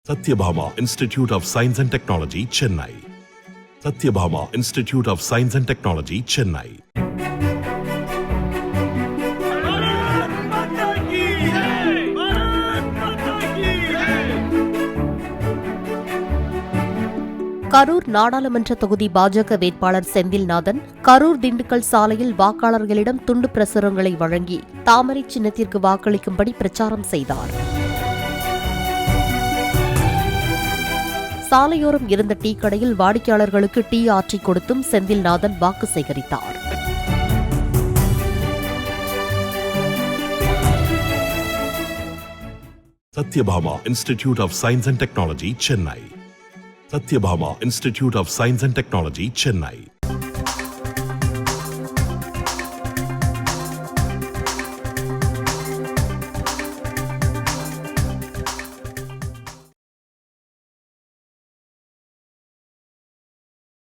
Satyabhama Institute of Science and Technology, Chennai. Satyabhama Institute of Science and Technology, Chennai. Karur நாடாளுமன்ற தொகுதி பாஜக வேட்பாளர் செந்தில்நாதன் கரூர் திண்டுக்கல் சாலையில் வாக்காளர்களிடம் துண்டு பிரசுரங்களை வழங்கி தாமரை சின்னத்திற்கு வாக்களிக்கும்படி பிரச்சாரம் செய்தார். சாலையோரம் இருந்த டீ கடையில் வாடிக்கையாளர்களுக்கு டீ ஆற்றி கொடுத்தும் செந்தில்நாதன் வாக்கு சேகரித்தார். Satyabhama Institute of Science and Technology, Chennai. Satyabhama Institute of Science and Technology, Chennai.